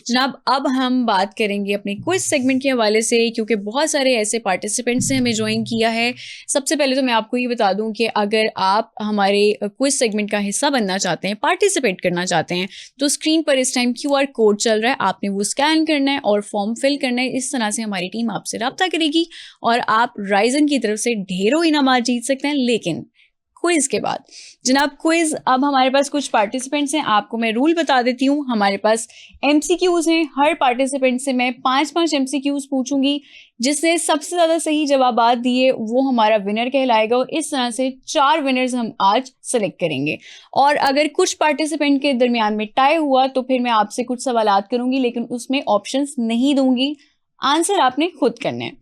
जनाब, अब हम बात करेंगे अपने क्विज सेगमेंट के हवाले से, क्योंकि बहुत सारे ऐसे पार्टिसिपेंट्स ने हमें ज्वाइन किया है। सबसे पहले तो मैं आपको ये बता दूं कि अगर आप हमारे क्विज सेगमेंट का हिस्सा बनना चाहते हैं, पार्टिसिपेट करना चाहते हैं, तो स्क्रीन पर इस टाइम QR कोड चल रहा है, आपने वो स्कैन करना है और फॉर्म फिल करना है। इस तरह से हमारी टीम आपसे रब्ता करेगी और आप राइजन की तरफ से ढेरों इनामात जीत सकते हैं। लेकिन क्विज के बाद जनाब, क्विज अब हमारे पास कुछ पार्टिसिपेंट्स हैं। आपको मैं रूल बता देती हूँ। हमारे पास MCQs हैं। हर पार्टिसिपेंट से मैं 5-5 MCQs पूछूंगी। जिसने सबसे ज़्यादा सही जवाब दिए वो हमारा विनर कहलाएगा। और इस तरह से 4 विनर्स हम आज सेलेक्ट करेंगे। और अगर कुछ पार्टिसिपेंट के दरमियान में टाई हुआ तो फिर मैं आपसे कुछ सवालात करूंगी, लेकिन उसमें ऑप्शंस नहीं दूंगी। आंसर आपने खुद करने हैं।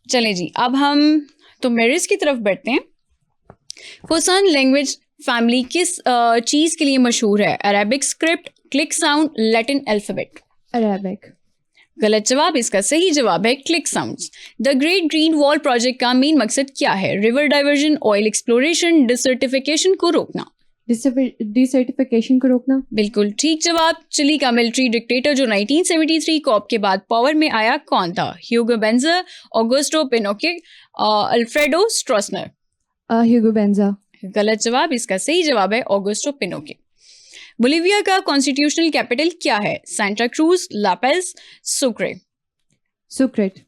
चलें जी, अब हम तो मेरिस की तरफ बढ़ते हैं। फुसान लैंग्वेज फैमिली किस चीज के लिए मशहूर है? Arabic script, click sound, Latin alphabet. Arabic. गलत जवाब। इसका सही जवाब है click sounds. The great Green wall project का मेन मकसद क्या है? रिवर डाइवर्जन, ऑयल एक्सप्लोरेशन, डिसर्टिफिकेशन को रोकना। डिसर्टिफिकेशन को रोकना। बिल्कुल ठीक जवाब। चिली का मिलिट्री डिक्टेटर जो 1973 कॉप के बाद पावर में आया कौन था? Hugo Banzer, Augusto Pinochet, Alfredo Stroessner. Hugo Banzer. गलत जवाब। इसका सही जवाब है ऑगस्टो पिनोचे। बोलिविया का कॉन्स्टिट्यूशनल कैपिटल क्या है? Santa Cruz, La Paz, Sucre. Sucre.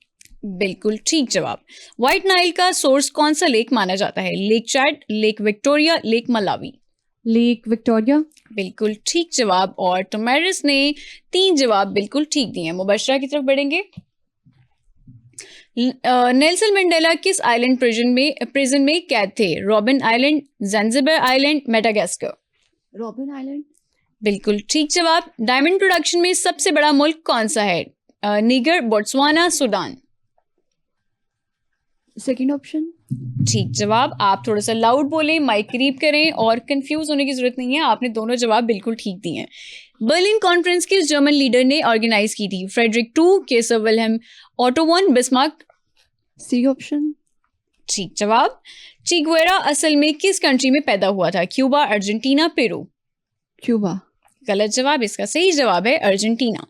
बिल्कुल ठीक जवाब। व्हाइट नाइल का सोर्स कौन सा लेक माना जाता है? Lake Chad, lake Victoria, lake Malawi. Lake Victoria. बिल्कुल ठीक जवाब। और टोमेरिस ने 3 जवाब बिल्कुल ठीक दिए हैं। मुबशरा की तरफ बढ़ेंगे। नेल्सन मंडेला किस आइलैंड प्रिजन में कैद थे? Robben island, Zanzibar island, Madagascar. Robben island. बिल्कुल ठीक जवाब। डायमंड प्रोडक्शन में सबसे बड़ा मुल्क कौन सा है? निगर, बोट्सवाना, सूडान। Second option. ठीक जवाब। आप थोड़ा सा लाउड बोलें, माइक करीब करें और कंफ्यूज होने की जरूरत नहीं है। आपने दोनों जवाब बिल्कुल ठीक दिए हैं। बर्लिन कॉन्फ्रेंस किस जर्मन लीडर ने ऑर्गेनाइज की थी? Frederick II, Kaiser Wilhelm, Otto von, Bismarck. C option. ठीक जवाब। चे गुवेरा असल में किस कंट्री में पैदा हुआ था? Cuba, Argentina, Peru. क्यूबा। गलत जवाब। इसका सही जवाब है अर्जेंटीना।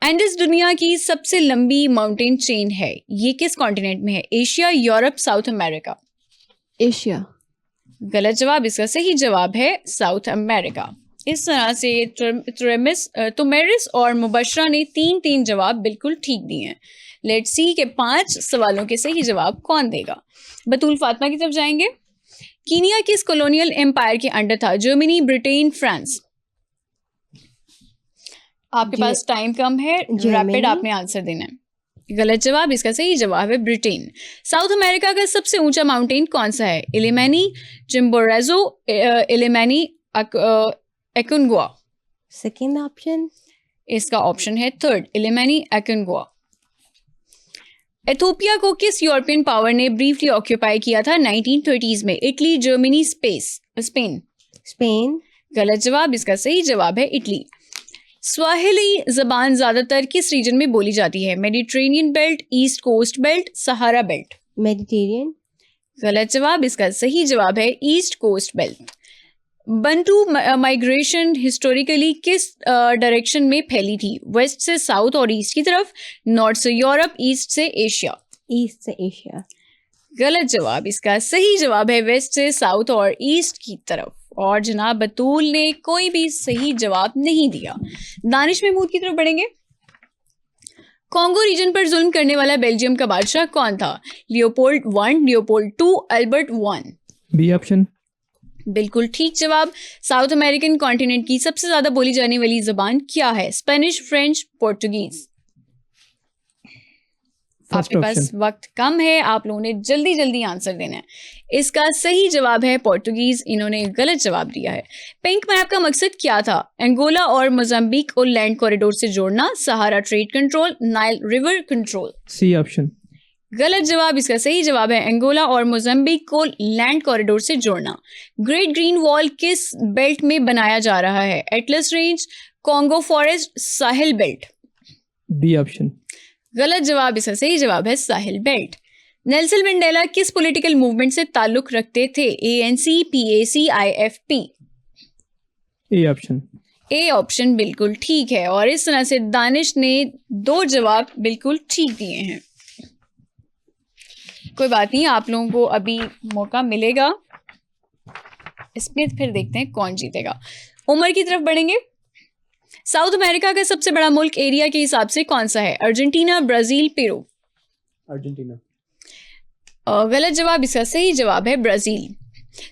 एंडस दुनिया की सबसे लंबी माउंटेन चेन है। ये किस कॉन्टिनेंट में है? Asia, Europe, south America. Asia. गलत जवाब। इसका सही जवाब है साउथ अमेरिका। इस तरह से तुमेरिस और मुबशरा ने 3-3 जवाब बिल्कुल ठीक दिए हैं। लेट्स सी के 5 सवालों के सही जवाब कौन देगा। बतूल फातिमा की तरफ जाएंगे। कीनिया किस कॉलोनियल एम्पायर के अंडर था? Germany, Britain, France. आपके पास टाइम कम है, रैपिड आपने आंसर देना है। गलत जवाब। इसका सही जवाब है ब्रिटेन। साउथ अमेरिका का सबसे ऊंचा माउंटेन कौन सा है? Illimani, Chimborazo, Illimani, Aconcagua. Second option. इसका ऑप्शन है थर्ड, इलिमेनी, एकुनगुआ। एथोपिया को किस यूरोपियन पावर ने ब्रीफली ऑक्यूपाई किया था 1930s में? Italy, Germany, Spain. स्पेन। गलत जवाब। इसका सही जवाब है इटली। स्वाहिली जबान ज्यादातर किस रीजन में बोली जाती है? Mediterranean belt, east coast belt, Sahara belt. Mediterranean. गलत जवाब। इसका सही जवाब है east coast belt. Bantu migration historically किस डायरेक्शन में फैली थी? वेस्ट से साउथ और ईस्ट की तरफ, नॉर्थ से यूरोप, ईस्ट से एशिया। ईस्ट से एशिया। गलत जवाब। इसका सही जवाब है वेस्ट से साउथ और ईस्ट की तरफ। और जनाब बतूल ने कोई भी सही जवाब नहीं दिया। दानिश महमूद की तरफ बढ़ेंगे। कॉन्गो रीजन पर जुल्म करने वाला बेल्जियम का बादशाह कौन था? Leopold I, Leopold II, Albert I। B option. बिल्कुल ठीक जवाब। साउथ अमेरिकन कॉन्टिनेंट की सबसे ज्यादा बोली जाने वाली जबान क्या है? Spanish, French, Portuguese. आपके पास वक्त कम है, आप लोगों ने जल्दी जल्दी आंसर देना है। इसका सही जवाब है पोर्टुगीज। इन्होंने गलत जवाब दिया है। पिंक मैप का मकसद क्या था? अंगोला और मोजाम्बिक को लैंड कॉरिडोर से जोड़ना, Sahara trade control, Nile river control. C option. गलत जवाब। इसका सही जवाब है अंगोला और मोजाम्बिक को लैंड कॉरिडोर से जोड़ना। ग्रेट ग्रीन वॉल किस बेल्ट में बनाया जा रहा है? Atlas range, Congo forest, Sahel belt. B option. गलत जवाब। इसका सही जवाब है साहिल बेल्ट। नेल्सन मंडेला किस पॉलिटिकल मूवमेंट से ताल्लुक रखते थे? ANC, PAC, IFP। A option. A option बिल्कुल ठीक है और इस तरह से दानिश ने 2 जवाब बिल्कुल ठीक दिए हैं। कोई बात नहीं, आप लोगों को अभी मौका मिलेगा। इसमें फिर देखते हैं कौन जीतेगा। उमर की तरफ बढ़ेंगे। साउथ अमेरिका का सबसे बड़ा मुल्क एरिया के हिसाब से कौन सा है? Argentina, Brazil, Peru. अर्जेंटीना। गलत जवाब। इसका सही जवाब है ब्राजील।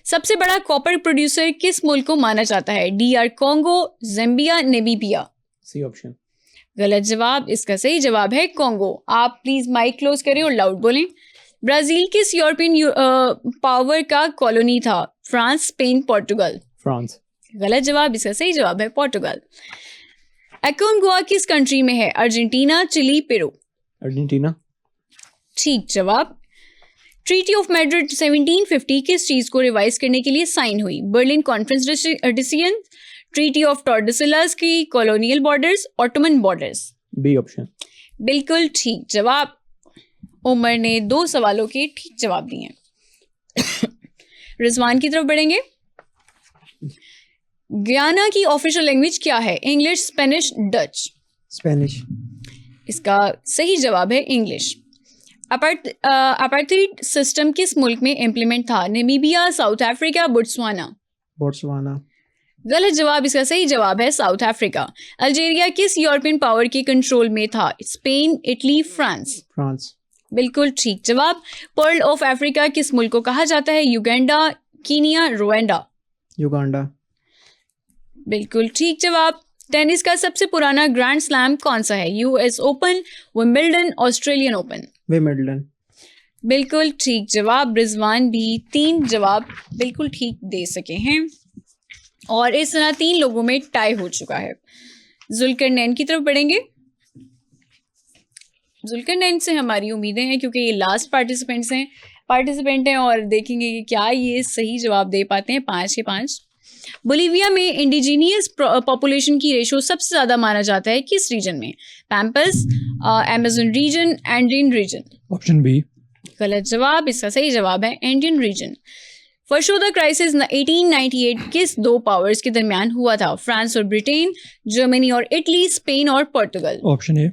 सबसे बड़ा कॉपर प्रोड्यूसर किस मुल्क को माना जाता है? DR Congo, Zambia, Namibia. C option. गलत जवाब। इसका सही जवाब है कॉन्गो। आप प्लीज माइक क्लोज करें और लाउड बोलें। ब्राजील किस यूरोपियन पावर का कॉलोनी था? France, Spain, Portugal. फ्रांस। गलत जवाब। इसका सही जवाब है पोर्टुगल। एकोनगुआ किस कंट्री में है? Argentina, Chile, Peru. अर्जेंटीना। ठीक जवाब। ट्रीटी ऑफ मैड्रिड 1750 किस चीज को रिवाइज करने के लिए साइन हुई? Berlin conference decision, treaty of Tordesillas की, colonial borders, Ottoman borders. B option. बिल्कुल ठीक जवाब। उमर ने 2 सवालों के ठीक जवाब दिए। रिजवान की तरफ बढ़ेंगे। गयाना की ऑफिशियल लैंग्वेज क्या है? English, Spanish, Dutch. स्पेनिश। इसका सही जवाब है इंग्लिश। अपार्थाइड सिस्टम किस मुल्क में इम्प्लीमेंट था? Namibia, south Africa, Botswana. Botswana. गलत जवाब। इसका सही जवाब है साउथ अफ्रीका। अल्जीरिया किस यूरोपियन पावर के कंट्रोल में था? Spain, Italy, France. फ्रांस। बिल्कुल ठीक जवाब। पर्ल ऑफ अफ्रीका किस मुल्क को कहा जाता है? Uganda, Kenya, Rwanda. युगांडा। बिल्कुल ठीक जवाब। टेनिस का सबसे पुराना ग्रैंड स्लैम कौन सा है? US open, Wimbledon, Australian open. Wimbledon. बिल्कुल ठीक जवाब। रिजवान भी 3 जवाब बिल्कुल ठीक दे सके हैं और इस तरह 3 लोगों में टाई हो चुका है। जुल्करनैन की तरफ बढ़ेंगे। जुल्करनैन से हमारी उम्मीदें हैं क्योंकि ये लास्ट पार्टिसिपेंट हैं और देखेंगे कि क्या ये सही जवाब दे पाते हैं। 5 के 5। बोलिविया में इंडिजीनियस पॉपुलेशन की रेशो सबसे ज़्यादा माना जाता है किस रीजन में? Pampas, Amazon region, Andean region. Option B. गलत जवाब। इसका सही जवाब है इंडियन रीजन। फर्शोदा क्राइसिस 1898 किस 2 पावर्स के दरमियान हुआ था? फ्रांस और ब्रिटेन, जर्मनी और इटली, स्पेन और पोर्टुगल। Option A.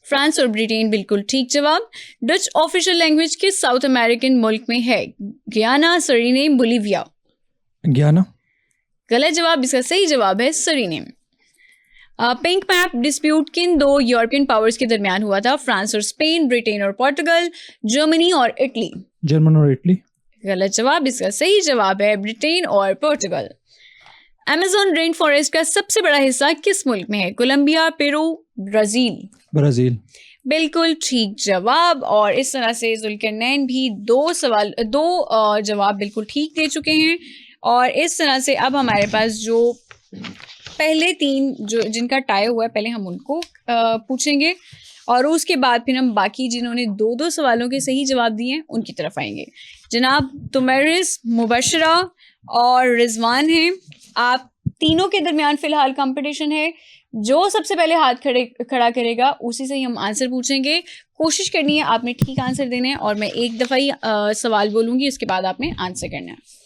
फ्रांस और ब्रिटेन। बिल्कुल ठीक जवाब। डच ऑफिशियल लैंग्वेज किस साउथ अमेरिकन मुल्क में है? Guyana, Suriname, Bolivia. गयाना। गलत जवाब। इसका सही जवाब है सरीनेम। पिंक मैप डिस्प्यूट किन 2 यूरोपियन पावर्स के दरमियान हुआ था? फ्रांस और स्पेन, ब्रिटेन और पोर्टुगल, जर्मनी और इटली। जर्मन और इटली। गलत जवाब। इसका सही जवाब है ब्रिटेन और पोर्टुगल। अमेज़न रेन फॉरेस्ट का सबसे बड़ा हिस्सा किस मुल्क में है? Colombia, Peru, Brazil. ब्राजील। बिल्कुल ठीक जवाब और इस तरह से जुल्करनैन भी 2 जवाब बिल्कुल ठीक दे चुके हैं और इस तरह से अब हमारे पास जो पहले 3 जो जिनका टाई हुआ है पहले हम उनको पूछेंगे और उसके बाद फिर हम बाकी जिन्होंने 2 सवालों के सही जवाब दिए हैं उनकी तरफ आएंगे। जनाब तुमैरिस, मुबशरा और रिजवान हैं। आप तीनों के दरमियान फ़िलहाल कंपटीशन है। जो सबसे पहले हाथ खड़ा करेगा उसी से ही हम आंसर पूछेंगे। कोशिश करनी है आपने ठीक आंसर देने हैं और मैं एक दफ़ा ही सवाल बोलूँगी, उसके बाद आपने आंसर करना है।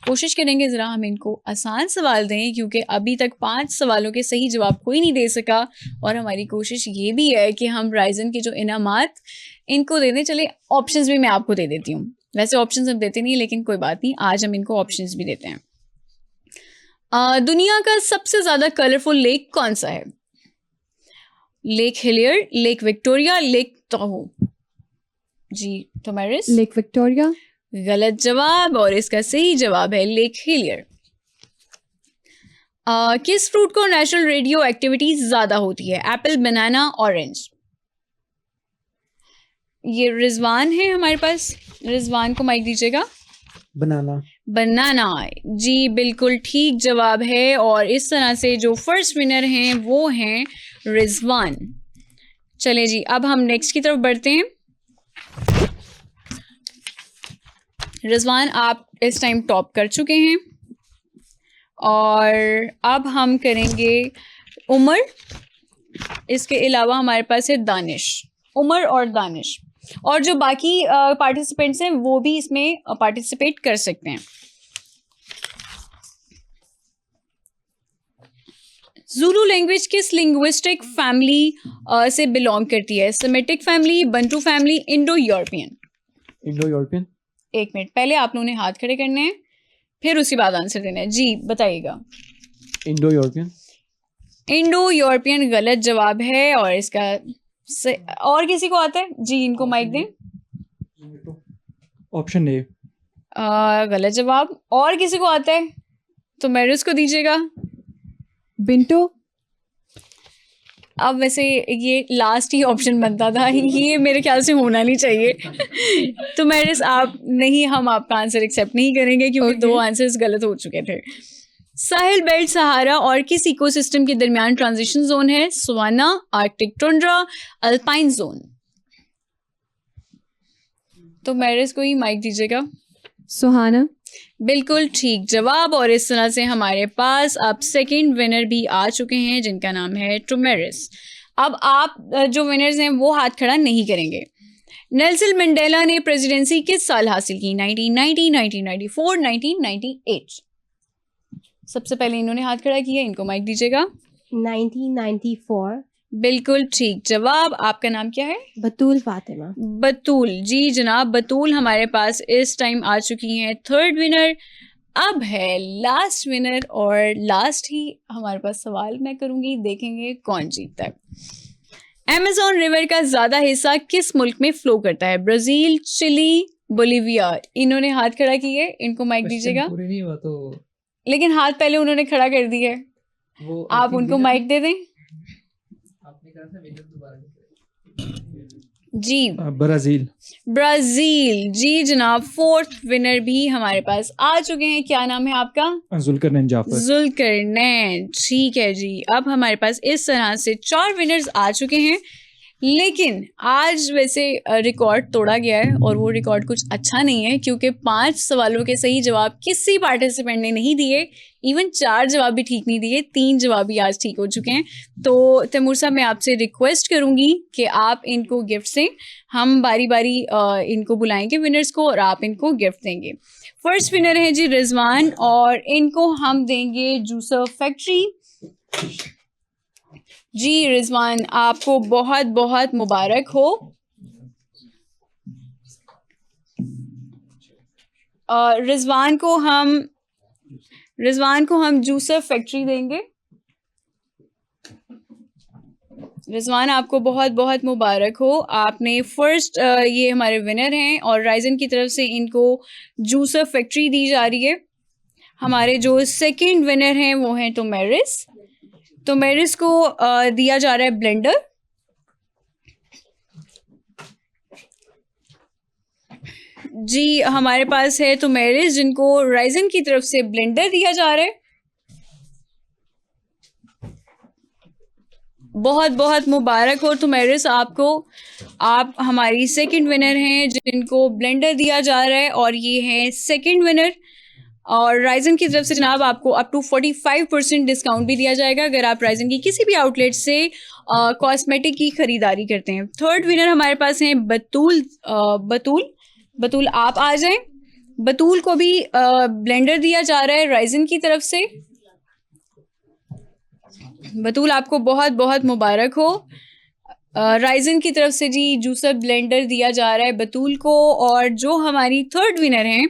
कोशिश करेंगे ज़रा हम इनको आसान सवाल दें क्योंकि अभी तक 5 सवालों के सही जवाब कोई नहीं दे सका और हमारी कोशिश ये भी है कि हम राइजन के जो इनामात इनको दे दें। चले ऑप्शंस भी मैं आपको दे देती हूँ। वैसे ऑप्शंस हम देते नहीं लेकिन कोई बात नहीं, आज हम इनको ऑप्शंस भी देते हैं। दुनिया का सबसे ज़्यादा कलरफुल लेक कौन सा है? Lake Hillier, lake Victoria, lake Tahoe. जी तुम्हारिस। Lake Victoria. गलत जवाब और इसका सही जवाब है लेक हिलियर। किस फ्रूट को नेचुरल रेडियो एक्टिविटी ज़्यादा होती है? Apple, banana, orange. ये रिजवान है हमारे पास। रिजवान को माइक दीजिएगा। बनाना। बनाना। जी बिल्कुल ठीक जवाब है और इस तरह से जो फर्स्ट विनर हैं वो हैं रिजवान। चले जी अब हम नेक्स्ट की तरफ बढ़ते हैं। रिजवान आप इस टाइम टॉप कर चुके हैं और अब हम करेंगे उमर। इसके अलावा हमारे पास है दानिश। उमर और दानिश और जो बाकी पार्टिसिपेंट्स हैं वो भी इसमें पार्टिसिपेट कर सकते हैं। ज़ुलू लैंग्वेज किस लिंग्विस्टिक फैमिली से बिलोंग करती है? Semitic family, Bantu family, Indo European? Indo European. 1 minute, पहले आप लोगों ने हाथ खड़े करने हैं, फिर उसके बाद आंसर देना है। जी बताइएगा। Indo European. इंडो यूरोपियन गलत जवाब है। और इसका और किसी को आता है? जी इनको माइक दें। Option A. गलत जवाब। और किसी को आता है तो मैरिस को दीजिएगा। बिंटो। अब वैसे ये लास्ट ही ऑप्शन बनता था, ये मेरे ख्याल से होना नहीं चाहिए। तो मैरिस आप नहीं, हम आपका आंसर एक्सेप्ट नहीं करेंगे क्योंकि 2 आंसर्स गलत हो चुके थे। साहिल बेल्ट सहारा और किस इकोसिस्टम के दरमियान ट्रांजिशन जोन है? Savanna, Arctic tundra, alpine zone? तो मैरिस को ही माइक दीजिएगा। सुहाना। बिल्कुल ठीक जवाब। और इस तरह से हमारे पास अब सेकंड विनर भी आ चुके हैं जिनका नाम है टोमेरिस। अब आप जो विनर्स हैं वो हाथ खड़ा नहीं करेंगे। नेल्सन मंडेला ने प्रेसिडेंसी किस साल हासिल की? 1990, 1994, 1998? सबसे पहले इन्होंने हाथ खड़ा किया, इनको माइक दीजिएगा। 1994। बिल्कुल ठीक जवाब। आपका नाम क्या है? बतूल फातिमा। बतूल। जी जनाब, बतूल हमारे पास इस टाइम आ चुकी हैं थर्ड विनर। अब है लास्ट विनर और लास्ट ही हमारे पास सवाल मैं करूंगी, देखेंगे कौन जीतता है। अमेज़न रिवर का ज़्यादा हिस्सा किस मुल्क में फ्लो करता है? Brazil, Chile, Bolivia? इन्होंने हाथ खड़ा किए, इनको माइक दीजिएगा। पूरे नहीं हुआ तो लेकिन हाथ पहले उन्होंने खड़ा कर दिया है, आप उनको माइक दे दें। जी ब्राज़ील। ब्राज़ील। जी जनाब, फोर्थ विनर भी हमारे पास आ चुके हैं। क्या नाम है आपका? जुल्करनैन जाफर। जुल्करनैन। ठीक है जी। अब हमारे पास इस तरह से 4 विनर्स आ चुके हैं। लेकिन आज वैसे रिकॉर्ड तोड़ा गया है और वो रिकॉर्ड कुछ अच्छा नहीं है क्योंकि 5 सवालों के सही जवाब किसी पार्टिसिपेंट ने नहीं दिए। इवन 4 जवाब भी ठीक नहीं दिए, 3 जवाब भी आज ठीक हो चुके हैं। तो तैमूर साहब, मैं आपसे रिक्वेस्ट करूंगी कि आप इनको गिफ्ट दें। हम बारी बारी इनको बुलाएंगे विनर्स को और आप इनको गिफ्ट देंगे। फर्स्ट विनर है जी रिजवान और इनको हम देंगे जूसर फैक्ट्री। जी रिजवान, आपको बहुत बहुत मुबारक हो। रिजवान को हम जूसर फैक्ट्री देंगे। रिजवान, आपको बहुत बहुत मुबारक हो, आपने फर्स्ट ये हमारे विनर हैं और राइजन की तरफ से इनको जूसर फैक्ट्री दी जा रही है। हमारे जो सेकंड विनर हैं वो हैं टोमेरिस को दिया जा रहा है ब्लेंडर। जी हमारे पास है टोमेरिस जिनको राइजन की तरफ से ब्लेंडर दिया जा रहा है। बहुत बहुत मुबारक हो टोमेरिस आपको, आप हमारी सेकंड विनर हैं जिनको ब्लेंडर दिया जा रहा है और ये है सेकंड विनर। और राइजन की तरफ से जनाब आपको अप टू 45% डिस्काउंट भी दिया जाएगा अगर आप राइजन की किसी भी आउटलेट से कॉस्मेटिक की खरीदारी करते हैं। थर्ड विनर हमारे पास हैं बतूल आप आ जाएं। बतूल को भी ब्लेंडर दिया जा रहा है राइजन की तरफ से। बतूल, आपको बहुत बहुत मुबारक हो, राइजन की तरफ से जी जूसर ब्लेंडर दिया जा रहा है बतूल को। और जो हमारी थर्ड विनर हैं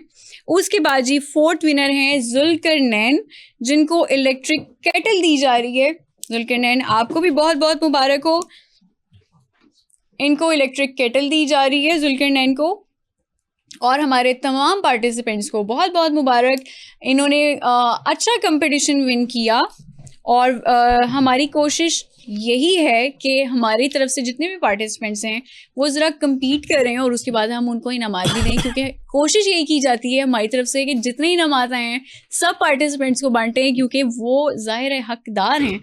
उसके बाद जी फोर्थ विनर हैं जुल्करनैन जिनको इलेक्ट्रिक केटल दी जा रही है। जुल्करनैन, आपको भी बहुत बहुत मुबारक हो, इनको इलेक्ट्रिक केटल दी जा रही है जुल्करनैन को। और हमारे तमाम पार्टिसिपेंट्स को बहुत बहुत मुबारक, इन्होंने अच्छा कंपटीशन विन किया। और हमारी कोशिश यही है कि हमारी तरफ से जितने भी पार्टिसिपेंट्स हैं वो ज़रा कम्पीट करें और उसके बाद हम उनको इनामात भी दें, क्योंकि कोशिश यही की जाती है हमारी तरफ से कि जितने इनामात आए हैं सब पार्टिसिपेंट्स को बांटें क्योंकि वो ज़ाहिर है हकदार हैं।